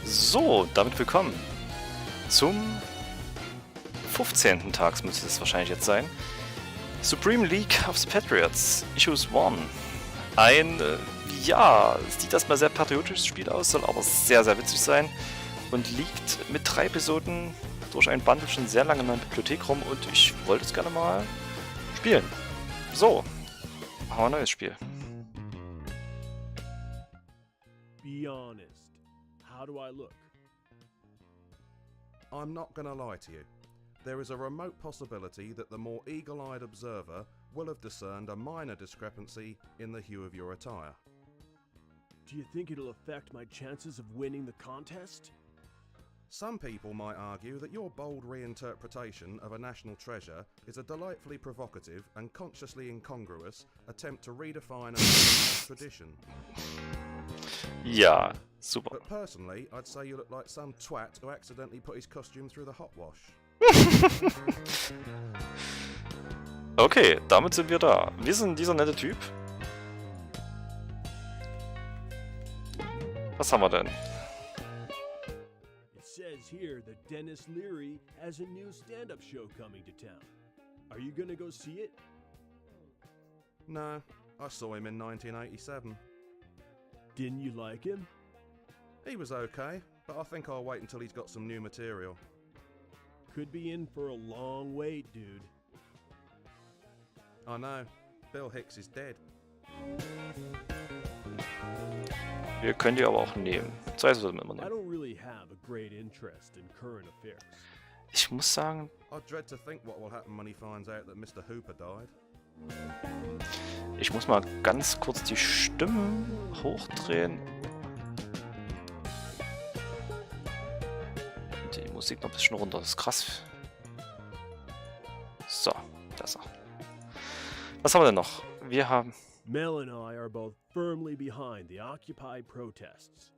So, damit willkommen zum 15. Tags müsste es wahrscheinlich jetzt sein. Supreme League of the Patriots, Issues 1. Ja, es sieht erstmal sehr patriotisches Spiel aus, soll aber sehr, sehr witzig sein und liegt mit 3 Episoden durch ein Bundle schon sehr lange in meiner Bibliothek rum und ich wollte es gerne mal spielen. So, machen wir ein neues Spiel. Be honest. How do I look? I'm not gonna lie to you. There is a remote possibility that the more eagle-eyed observer will have discerned a minor discrepancy in the hue of your attire. Do you think it'll affect my chances of winning the contest? Some people might argue that your bold reinterpretation of a national treasure is a delightfully provocative and consciously incongruous attempt to redefine a tradition. Ja, super. But personally, I'd say you look like some twat who accidentally put his costume through the hot wash. Okay, damit sind wir da. Wir sind dieser nette Typ. Was haben wir denn? It says here that Dennis Leary has a new stand-up show coming to town. Are you gonna go see it? No, I saw him in 1987. Didn't you like him? He was okay, but I think I'll wait until he's got some new material. Could be in for a long wait, dude. I know. Bill Hicks is dead. Wir können die aber auch nehmen. Zwei sollten wir immer I nehmen. don't really have a great interest in current affairs. Ich muss sagen, I dread to think what will happen when he finds out that Mr. Hooper died. ich muss mal ganz kurz die Stimmen hochdrehen. Die Musik noch ein bisschen runter, das ist krass. So, besser. Was haben wir denn noch? Wir haben... Mel and I are both firmly behind the Occupy protests.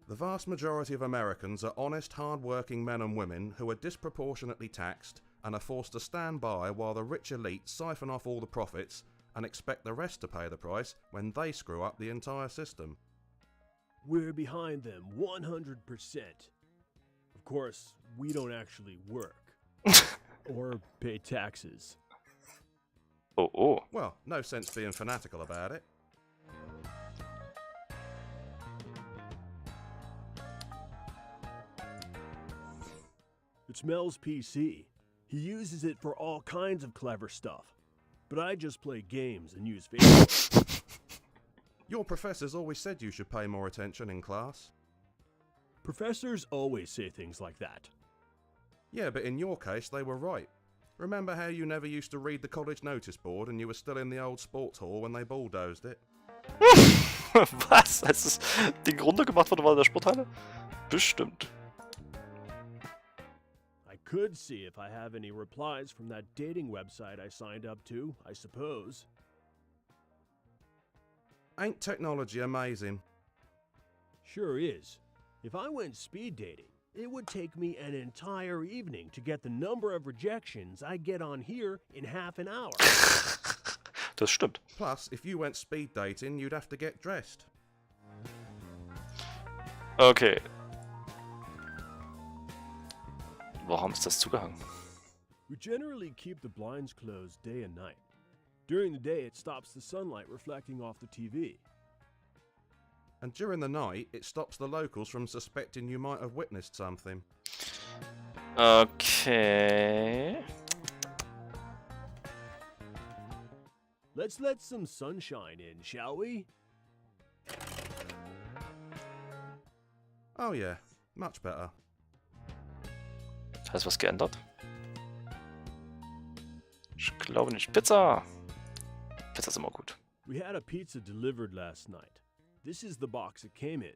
The vast majority of Americans are honest, hard-working men and women who are disproportionately taxed and are forced to stand by while the rich elite siphon off all the profits and expect the rest to pay the price when they screw up the entire system. We're behind them 100%. Of course, we don't actually work. Or pay taxes. Oh, oh. Well, no sense being fanatical about it. It's Mel's PC. He uses it for all kinds of clever stuff. But I just play games and use Facebook. Your professors always said you should pay more attention in class. Professors always say things like that. Yeah, but in your case, they were right. Remember how you never used to read the college notice board and you were still in the old sports hall when they bulldozed it? Was? Als das Ding runtergemacht wurde, war der Sporthalle? Bestimmt. I could see if I have any replies from that dating website I signed up to, I suppose. Ain't technology amazing? Sure is. If I went speed dating, it would take me an entire evening to get the number of rejections I get on here in half an hour. Das stimmt. Plus, if you went speed dating, you'd have to get dressed. Okay. Warum ist das zugehangen? We generally keep the blinds closed day and night. During the day, it stops the sunlight reflecting off the TV. And during the night, it stops the locals from suspecting you might have witnessed something. Okay. Let's let some sunshine in, shall we? Oh yeah, much better. Hast du was geändert? Ich glaube nicht. Pizza! Pizza ist immer gut. We had a pizza delivered last night. This is the box it came in.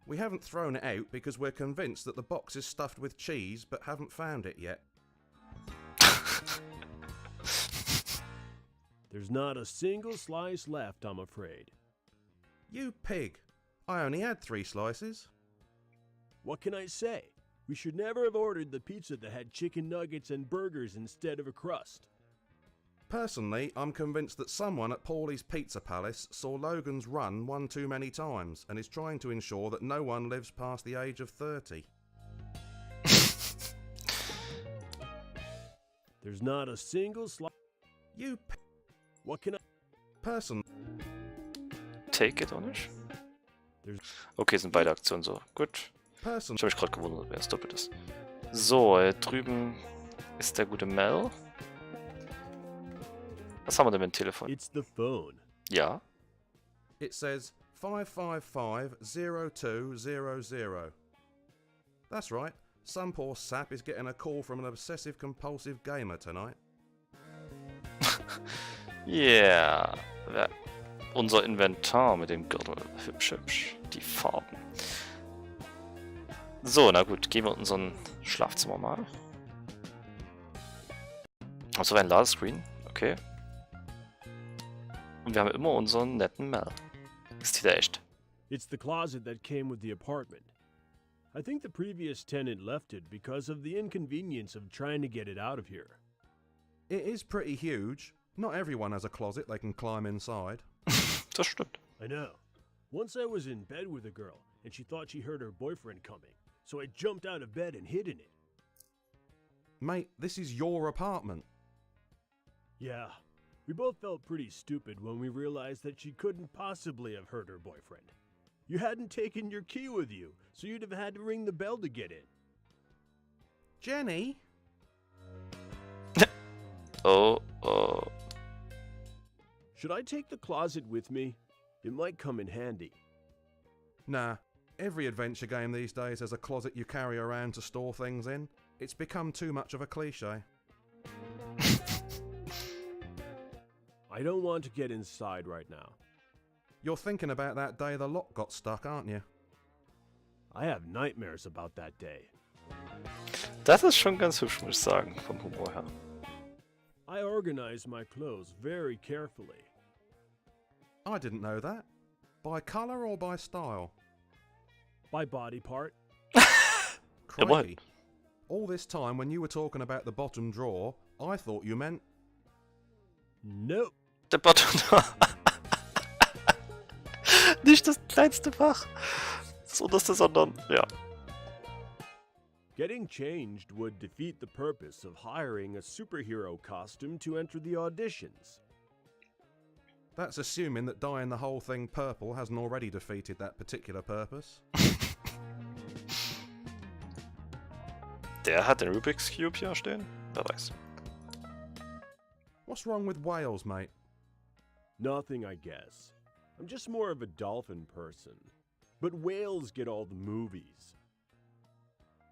We haven't thrown it out because we're convinced that the box is stuffed with cheese but haven't found it yet. There's not a single slice left, I'm afraid. You pig! I only had 3 slices. What can I say? We should never have ordered the pizza that had chicken nuggets and burgers instead of a crust. Personally, I'm convinced that someone at Paulie's Pizza Palace saw Logan's Run one too many times and is trying to ensure that no one lives past the age of 30. There's not a single You What can I... person. Take it, oder nicht? There's... Okay, sind beide Aktionen so. Gut. Person. Ich habe mich gerade gewundert, wer es doppelt ist. So, drüben ist der gute Mel. Was haben wir denn mit dem Telefon? It's the phone. Ja. It says 555-0200. That's right. Some poor sap is getting a call from an obsessive-compulsive gamer tonight. Yeah. Unser Inventar mit dem Gürtel. Hübsch, hübsch. Die Farben. So, na gut. Gehen wir in unser Schlafzimmer mal. Also ein Ladescreen. Okay. Und wir haben immer unseren netten Mel. Ist der echt? It's the closet that came with the apartment. I think the previous tenant left it because of the inconvenience of trying to get it out of here. It is pretty huge. Not everyone has a closet they can climb inside. Das stimmt. I know. Once I was in bed with a girl, and she thought she heard her boyfriend coming, so I jumped out of bed and hid in it. Mate, this is your apartment. Yeah, we both felt pretty stupid when we realized that she couldn't possibly have hurt her boyfriend. You hadn't taken your key with you, so you'd have had to ring the bell to get in. Jenny? Oh. Should I take the closet with me? It might come in handy. Nah. Every adventure game these days has a closet you carry around to store things in. It's become too much of a cliche. I don't want to get inside right now. You're thinking about that day the lock got stuck, aren't you? I have nightmares about that day. Das ist schon ganz hübsch, muss ich sagen, vom Humor her. I organize my clothes very carefully. I didn't know that. By colour or by style? By body part. Crikey. All this time when you were talking about the bottom drawer, I thought you meant... Nope. Der Bottom. Nicht das kleinste Fach. Das unterste, sondern, ja. Getting changed would defeat the purpose of hiring a superhero costume to enter the auditions. That's assuming that dyeing the whole thing purple hasn't already defeated that particular purpose. Der hat den Rubik's Cube hier stehen? Wer weiß. What's wrong with whales, mate? Nothing, I guess. I'm just more of a dolphin person. But whales get all the movies.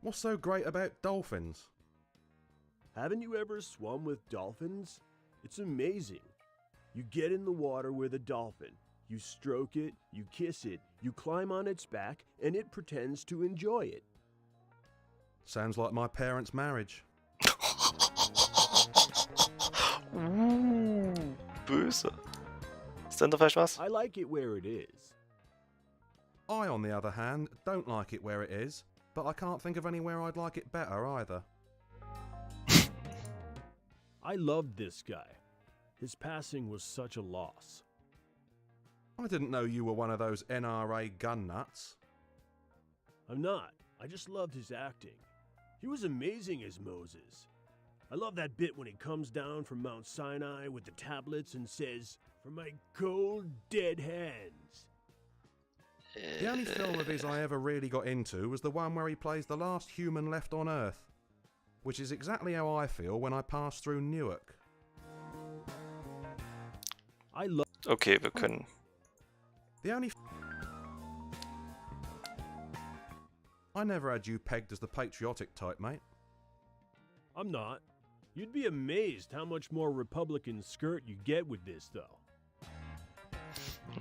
What's so great about dolphins? Haven't you ever swum with dolphins? It's amazing. You get in the water with a dolphin. You stroke it, you kiss it, you climb on its back, and it pretends to enjoy it. Sounds like my parents' marriage. Böse. Ist denn da vielleicht was? I like it where it is. I, on the other hand, don't like it where it is, but I can't think of anywhere I'd like it better either. I loved this guy. His passing was such a loss. I didn't know you were one of those NRA gun nuts. I'm not. I just loved his acting. He was amazing as Moses. I love that bit when he comes down from Mount Sinai with the tablets and says, "From my cold, dead hands." The only film of his I ever really got into was the one where he plays the last human left on Earth, which is exactly how I feel when I pass through Newark. I love. Okay, wir können. The only... I never had you pegged as the patriotic type, mate. I'm not. You'd be amazed how much more Republican skirt you get with this, though.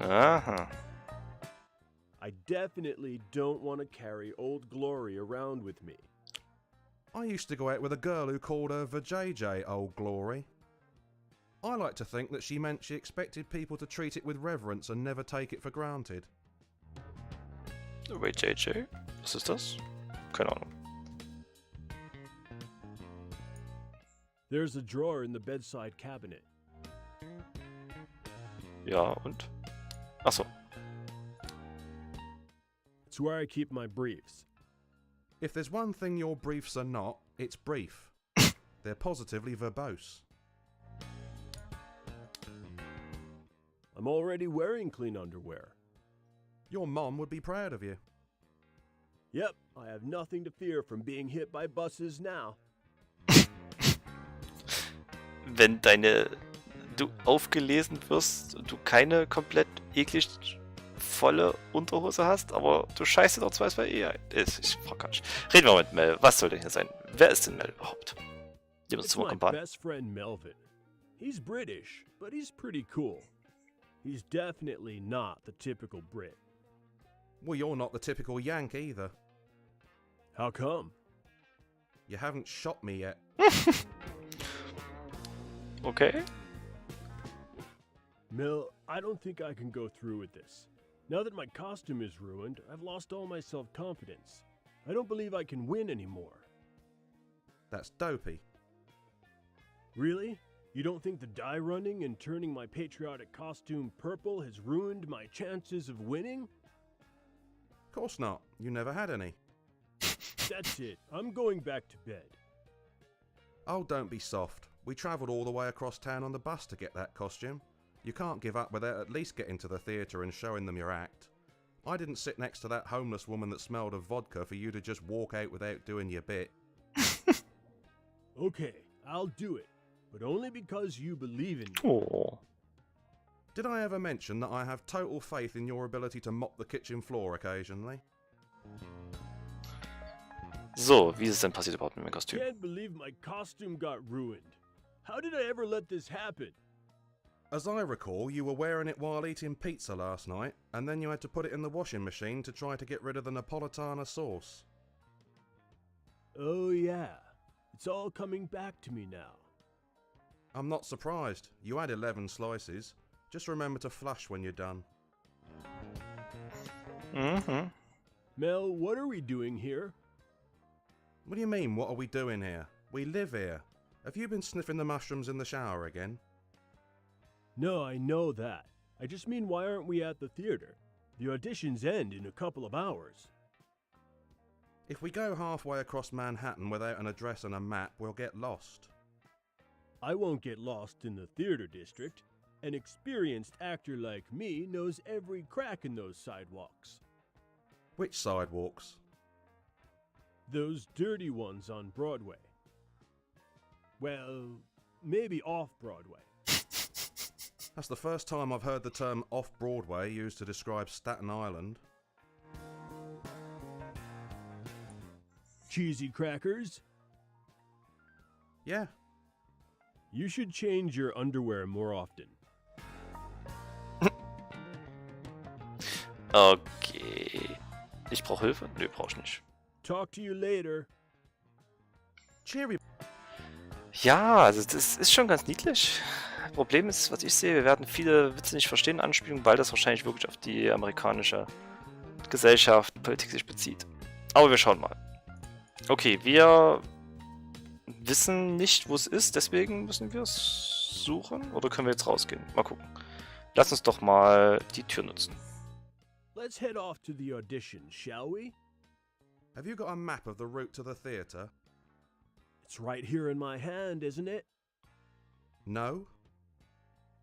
Aha. I definitely don't want to carry Old Glory around with me. I used to go out with a girl who called her Vajayjay Old Glory. I like to think that she meant she expected people to treat it with reverence and never take it for granted. Wait, JJ? Was ist das? Keine Ahnung. There's a drawer in the bedside cabinet. Ja, und? Achso. It's where I keep my briefs. If there's one thing your briefs are not, it's brief. They're positively verbose. I'm already wearing clean underwear. Your mom would be proud of you. Yep, I have nothing to fear from being hit by buses now. Wenn du aufgelesen wirst und du keine komplett eklig volle Unterhose hast, aber du scheißt dir doch zwei ein. Ich frag gar nicht. Reden wir mit Mel. Was soll denn hier sein? Wer ist denn Mel überhaupt? Die uns It's zum my Kumpan. best friend Melvin. He's British, but he's pretty cool. He's definitely not the typical Brit. Well, you're not the typical Yank either. How come? You haven't shot me yet. Okay. Mel, I don't think I can go through with this. Now that my costume is ruined, I've lost all my self-confidence. I don't believe I can win anymore. That's dopey. Really? You don't think the die running and turning my patriotic costume purple has ruined my chances of winning? Of course not. You never had any. That's it. I'm going back to bed. Oh, don't be soft. We travelled all the way across town on the bus to get that costume. You can't give up without at least getting to the theatre and showing them your act. I didn't sit next to that homeless woman that smelled of vodka for you to just walk out without doing your bit. Okay, I'll do it. But only because you believe in me. Oh. Did I ever mention that I have total faith in your ability to mop the kitchen floor occasionally? So, wie ist es denn passiert überhaupt mit meinem Kostüm? Can't believe my costume got ruined. How did I ever let this happen? As I recall, you were wearing it while eating pizza last night, and then you had to put it in the washing machine to try to get rid of the Napolitana sauce. Oh yeah, it's all coming back to me now. I'm not surprised. You had 11 slices. Just remember to flush when you're done. Mhm. Mel, what are we doing here? What do you mean, what are we doing here? We live here. Have you been sniffing the mushrooms in the shower again? No, I know that. I just mean, why aren't we at the theater? The auditions end in a couple of hours. If we go halfway across Manhattan without an address and a map, we'll get lost. I won't get lost in the theater district. An experienced actor like me knows every crack in those sidewalks. Which sidewalks? Those dirty ones on Broadway. Well, maybe off Broadway. That's the first time I've heard the term off-Broadway used to describe Staten Island. Cheesy crackers? Yeah. You should change your underwear more often. Okay. Ich brauche Hilfe? Nö, brauch ich nicht. Talk to you later. Cheery. Ja, also das ist schon ganz niedlich. Problem ist, was ich sehe, wir werden viele Witze nicht verstehen, Anspielungen, weil das wahrscheinlich wirklich auf die amerikanische Gesellschaft, Politik sich bezieht. Aber wir schauen mal. Okay, wir wissen nicht, wo es ist, deswegen müssen wir es suchen. Oder können wir jetzt rausgehen? Mal gucken. Lass uns doch mal die Tür nutzen. Let's head off to the audition, shall we? Have you got a map of the route to the theatre? It's right here in my hand, isn't it? No?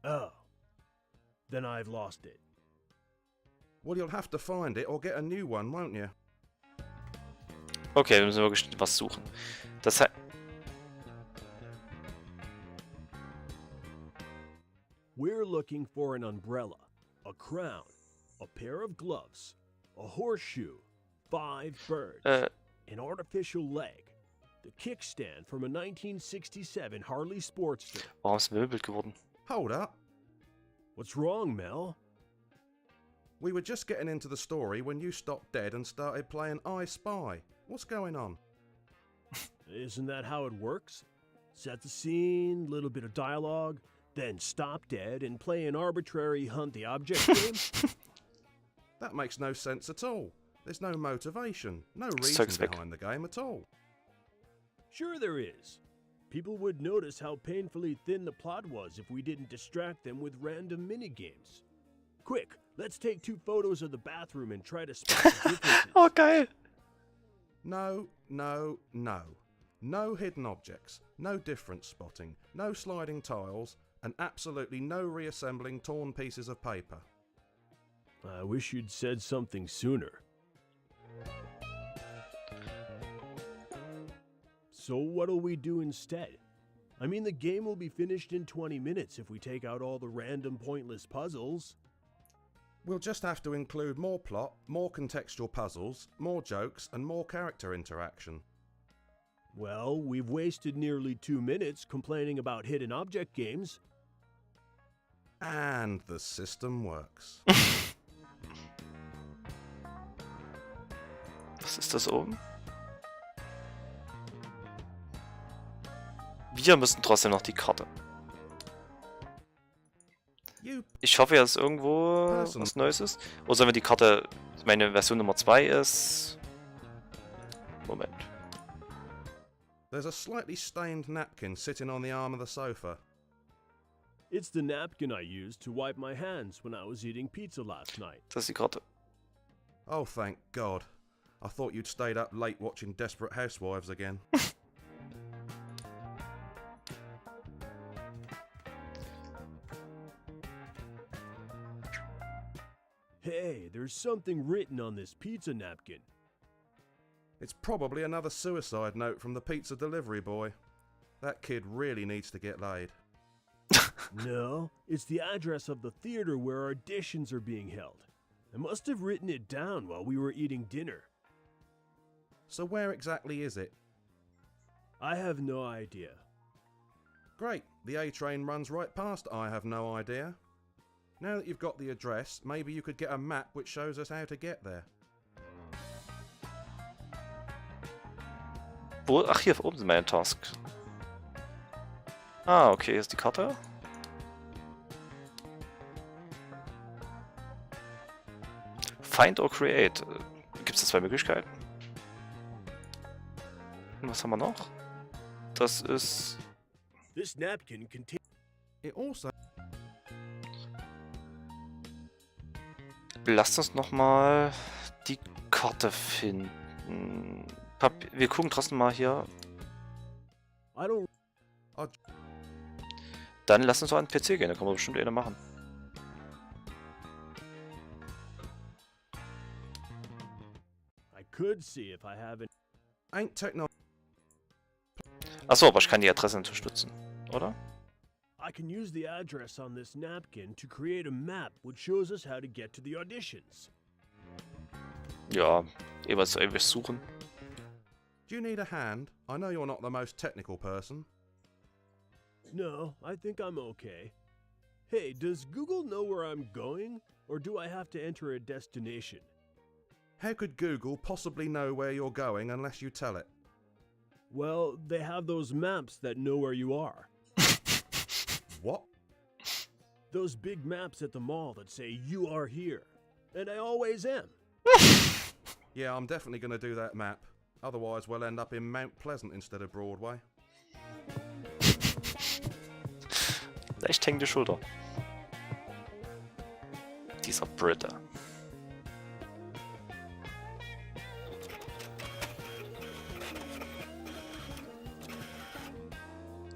Oh. Then I've lost it. Well, you'll have to find it or get a new one, won't you? Okay, wir müssen wirklich was suchen. Das heißt... We're looking for an umbrella, a crown, a pair of gloves, a horseshoe, 5 birds, an artificial leg, the kickstand from a 1967 Harley Sportster. Warum ist ein Bild geworden? Hold up. What's wrong, Mel? We were just getting into the story when you stopped dead and started playing I Spy. What's going on? Isn't that how it works? Set the scene, little bit of dialogue, then stop dead and play an arbitrary hunt the object game? That makes no sense at all. There's no motivation, no reason behind the game at all. Sure there is. People would notice how painfully thin the plot was if we didn't distract them with random minigames. Quick, let's take 2 photos of the bathroom and try to spot the differences. Oh, geil. No, no, no. No hidden objects, no difference spotting, no sliding tiles, and absolutely no reassembling torn pieces of paper. I wish you'd said something sooner. So what'll we do instead? I mean, the game will be finished in 20 minutes if we take out all the random pointless puzzles. We'll just have to include more plot, more contextual puzzles, more jokes, and more character interaction. Well, we've wasted nearly 2 minutes complaining about hidden object games. And the system works. Was ist das oben? Wir müssen trotzdem noch die Karte. Ich hoffe, dass irgendwo was Neues ist. Oder sollen wir die Karte, meine Version Nummer 2 ist... Moment. There's a slightly stained napkin sitting on the arm of the sofa. It's the napkin I used to wipe my hands when I was eating pizza last night. Das ist die Karte. Oh, thank God. I thought you'd stayed up late watching Desperate Housewives again. Hey, there's something written on this pizza napkin. It's probably another suicide note from the pizza delivery boy. That kid really needs to get laid. No, it's the address of the theater where auditions are being held. I must have written it down while we were eating dinner. So where exactly is it? I have no idea. Great, the A train runs right past I have no idea. Now that you've got the address, maybe you could get a map which shows us how to get there. Wo? Ach, hier oben sind meine Tasks. Ah, okay, hier ist die Karte. Find or create. Gibt es da 2 Möglichkeiten? Und was haben wir noch? Das ist... This napkin contains... It also... Lasst uns nochmal die Karte finden. Wir gucken trotzdem mal hier. I don't... Dann lass uns doch an den PC gehen, da können wir bestimmt eine machen. I could see if I have it. Ain't technology. Achso, aber ich kann die Adresse unterstützen, oder? I can use the address on this napkin to create a map which shows us how to get to the auditions. Ja, jeweils irgendwas suchen. Do you need a hand? I know you're not the most technical person. No, I think I'm okay. Hey, does Google know where I'm going? Or do I have to enter a destination? How could Google possibly know where you're going unless you tell it? Well, they have those maps that know where you are. What? Those big maps at the mall that say you are here. And I always am. Yeah, I'm definitely going to do that map. Otherwise, we'll end up in Mount Pleasant instead of Broadway. Leicht hängende Schulter. Dieser Brite.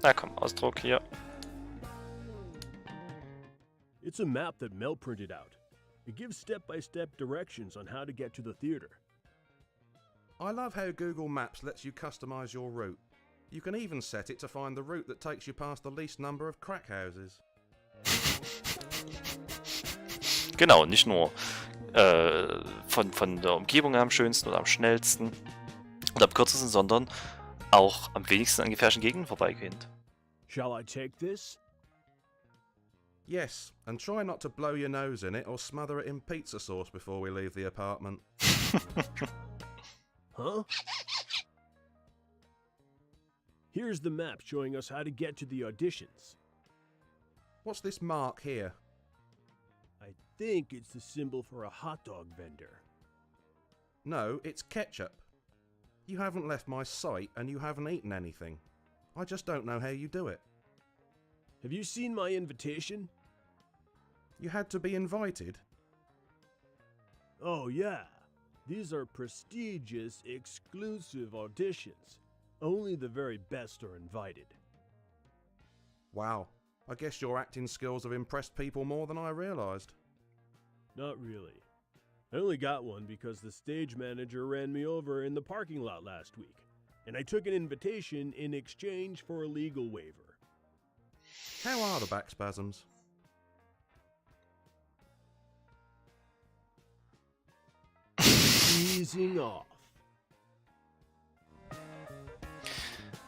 Na komm, Ausdruck hier. It's a map that Mel printed out. It gives step-by-step directions on how to get to the theater. I love how Google Maps lets you customize your route. You can even set it to find the route that takes you past the least number of crack houses. Genau, nicht nur von der Umgebung am schönsten oder am schnellsten oder am kürzesten, sondern auch am wenigsten an gefährlichen Gegenden vorbeigehend. Shall I take this? Yes, and try not to blow your nose in it or smother it in pizza sauce before we leave the apartment. Huh? Here's the map showing us how to get to the auditions. What's this mark here? I think it's the symbol for a hot dog vendor. No, it's ketchup. You haven't left my site and you haven't eaten anything. I just don't know how you do it. Have you seen my invitation? You had to be invited. Oh yeah. These are prestigious, exclusive auditions. Only the very best are invited. Wow, I guess your acting skills have impressed people more than I realised. Not really. I only got one because the stage manager ran me over in the parking lot last week, and I took an invitation in exchange for a legal waiver. How are the back spasms? Easing off.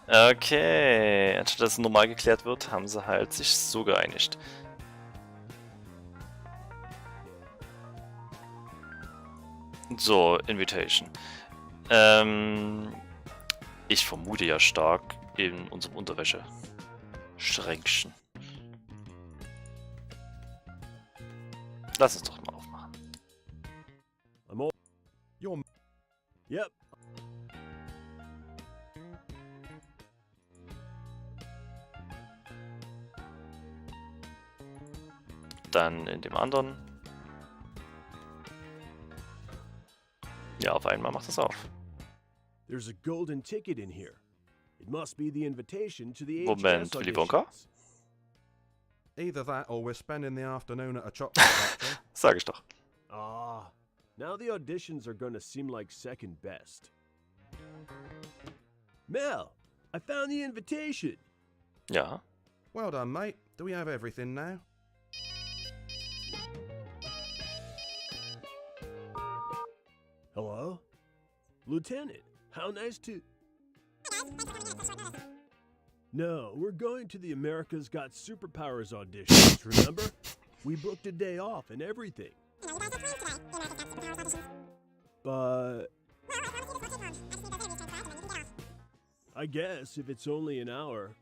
Okay, anstatt dass es normal geklärt wird, haben sie halt sich so geeinigt. So, Invitation. Ich vermute ja stark in unserem Unterwäsche-Schränkchen. Lass uns doch mal aufmachen. You're... Yep. Dann in dem anderen. Ja, auf einmal macht es auf. There's a golden ticket in here. It must be the invitation to the Moment, HS Willy Wonka? auditions. Either that or we're spending the afternoon at a chocolate factory. Sag ich doch. Ah, now the auditions are gonna seem like second best. Mel, I found the invitation. Ja. Well done, mate. Do we have everything now? Hello? Lieutenant, how nice to... No, we're going to the America's Got Superpowers auditions, remember? We booked a day off and everything. But... I guess if it's only an hour.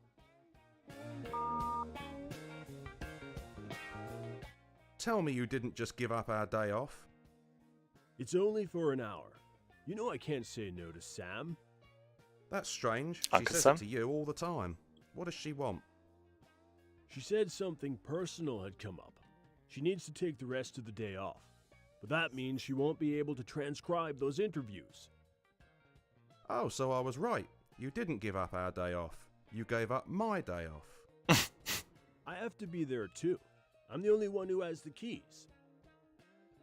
Tell me you didn't just give up our day off. It's only for an hour. You know I can't say no to Sam. That's strange. She Uncle says Sam? it to you all the time. What does she want? She said something personal had come up. She needs to take the rest of the day off. But that means she won't be able to transcribe those interviews. Oh, so I was right. You didn't give up our day off. You gave up my day off. I have to be there too. I'm the only one who has the keys.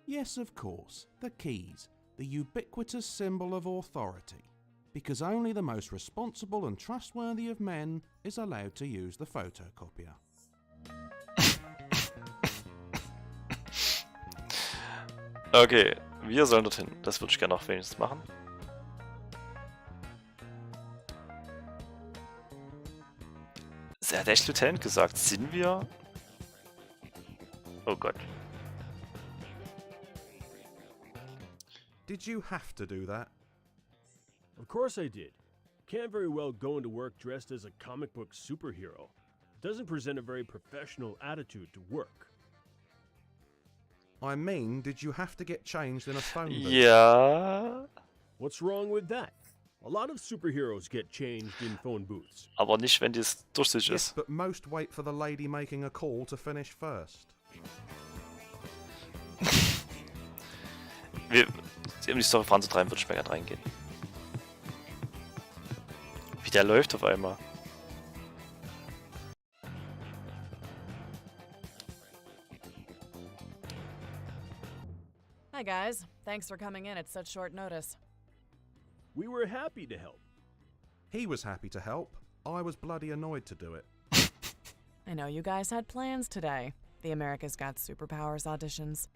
Yes, of course. The keys. The ubiquitous symbol of authority. Because only the most responsible and trustworthy of men is allowed to use the photocopier. Okay, wir sollen dorthin. Das würde ich gerne noch wenigstens machen. Er hat echt Lieutenant gesagt. Sind wir? Oh Gott. Did you have to do that? Of course I did. Can't very well go into work dressed as a comic book superhero. Doesn't present a very professional attitude to work. I mean, did you have to get changed in a phone booth? Ja. What's wrong with that? A lot of superheroes get changed in phone booths. Aber nicht, wenn das durchsichtig Yes, ist. but most wait for the lady making a call to finish first. Um die Story voranzutreiben, würde ich mal gerne reingehen. Wie der läuft auf einmal. Hi guys, thanks for coming in at such short notice. We were happy to help. He was happy to help. I was bloody annoyed to do it. I know you guys had plans today. The America's Got Superpowers auditions.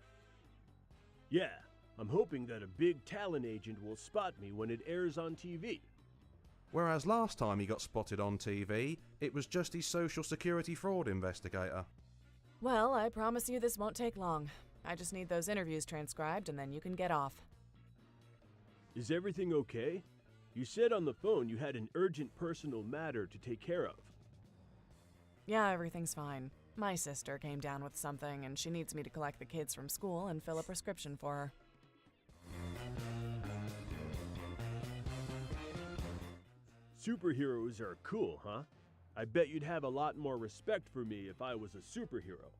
Yeah, I'm hoping that a big talent agent will spot me when it airs on TV. Whereas last time he got spotted on TV, it was just his social security fraud investigator. Well, I promise you this won't take long. I just need those interviews transcribed and then you can get off. Is everything okay? You said on the phone you had an urgent personal matter to take care of. Yeah, everything's fine. My sister came down with something and she needs me to collect the kids from school and fill a prescription for her. superheroes are cool, huh? I bet you'd have a lot more respect for me if I was a superhero.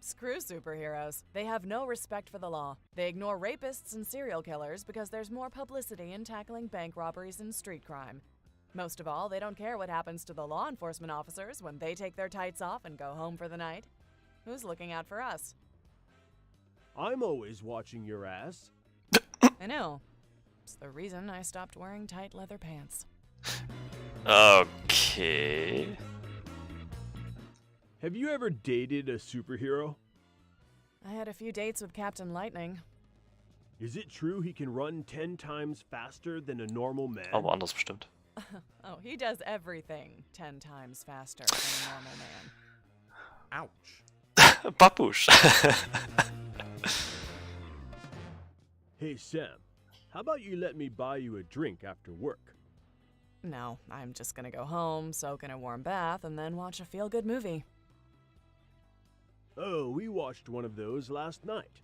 Screw superheroes. They have no respect for the law. They ignore rapists and serial killers because there's more publicity in tackling bank robberies and street crime. Most of all, they don't care what happens to the law enforcement officers when they take their tights off and go home for the night. Who's looking out for us? I'm always watching your ass. I know. It's the reason I stopped wearing tight leather pants. Okay. Have you ever dated a superhero? I had a few dates with Captain Lightning. Is it true he can run 10 times faster than a normal man? Aber anders bestimmt. Oh, he does everything 10 times faster than a normal man. Ouch. Babusch. Hey Sam, how about you let me buy you a drink after work? No, I'm just gonna go home, soak in a warm bath, and then watch a feel-good movie. Oh, we watched one of those last night.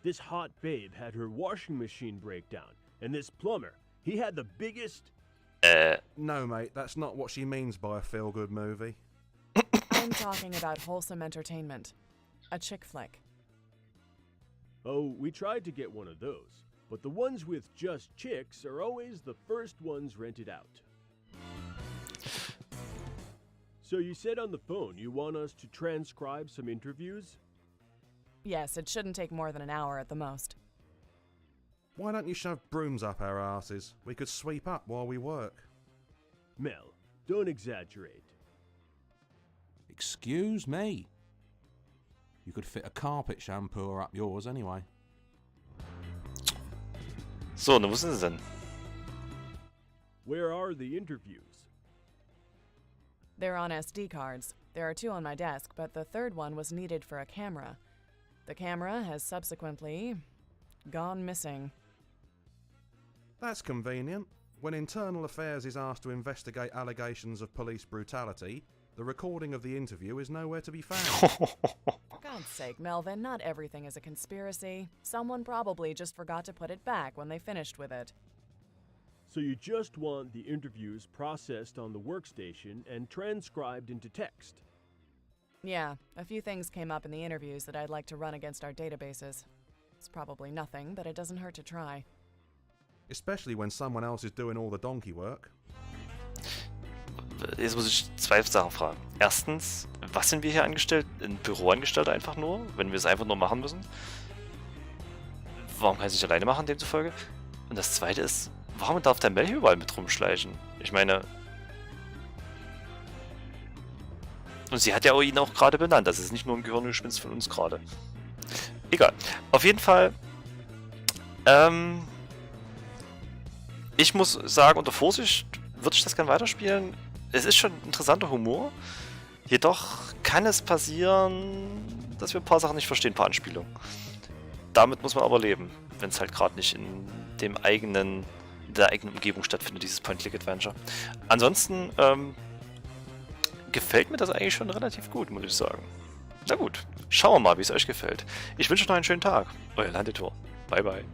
This hot babe had her washing machine break down, and this plumber, he had the biggest... No, mate, that's not what she means by a feel-good movie. I'm talking about wholesome entertainment. A chick flick. Oh, we tried to get one of those, but the ones with just chicks are always the first ones rented out. So you said on the phone you want us to transcribe some interviews? Yes, it shouldn't take more than an hour at the most. Why don't you shove brooms up our asses? We could sweep up while we work. Mel, don't exaggerate. Excuse me? You could fit a carpet shampooer up yours anyway. So, wo sind sie denn? Where are the interviews? They're on SD cards. There are 2 on my desk, but the third one was needed for a camera. The camera has subsequently gone missing. That's convenient. When Internal Affairs is asked to investigate allegations of police brutality, the recording of the interview is nowhere to be found. For God's sake, Melvin, not everything is a conspiracy. Someone probably just forgot to put it back when they finished with it. So you just want the interviews processed on the workstation and transcribed into text? Yeah, a few things came up in the interviews that I'd like to run against our databases. It's probably nothing, but it doesn't hurt to try. Especially when someone else is doing all the donkey work. Jetzt muss ich 2 Sachen fragen. Erstens, was sind wir hier angestellt? Ein Büroangestellter einfach nur? Wenn wir es einfach nur machen müssen? Warum kann ich es nicht alleine machen, demzufolge? Und das zweite ist, warum darf der Mel hier überall mit rumschleichen? Ich meine... Und sie hat ja ihn auch gerade benannt, das ist nicht nur ein Gehirngespinst von uns gerade. Egal. Auf jeden Fall... ich muss sagen, unter Vorsicht würde ich das gerne weiterspielen. Es ist schon interessanter Humor. Jedoch kann es passieren, dass wir ein paar Sachen nicht verstehen, ein paar Anspielungen. Damit muss man aber leben, wenn es halt gerade nicht in der eigenen Umgebung stattfindet, dieses Point-Click-Adventure. Ansonsten gefällt mir das eigentlich schon relativ gut, muss ich sagen. Na gut, schauen wir mal, wie es euch gefällt. Ich wünsche euch noch einen schönen Tag. Euer Elandirthor. Bye, bye.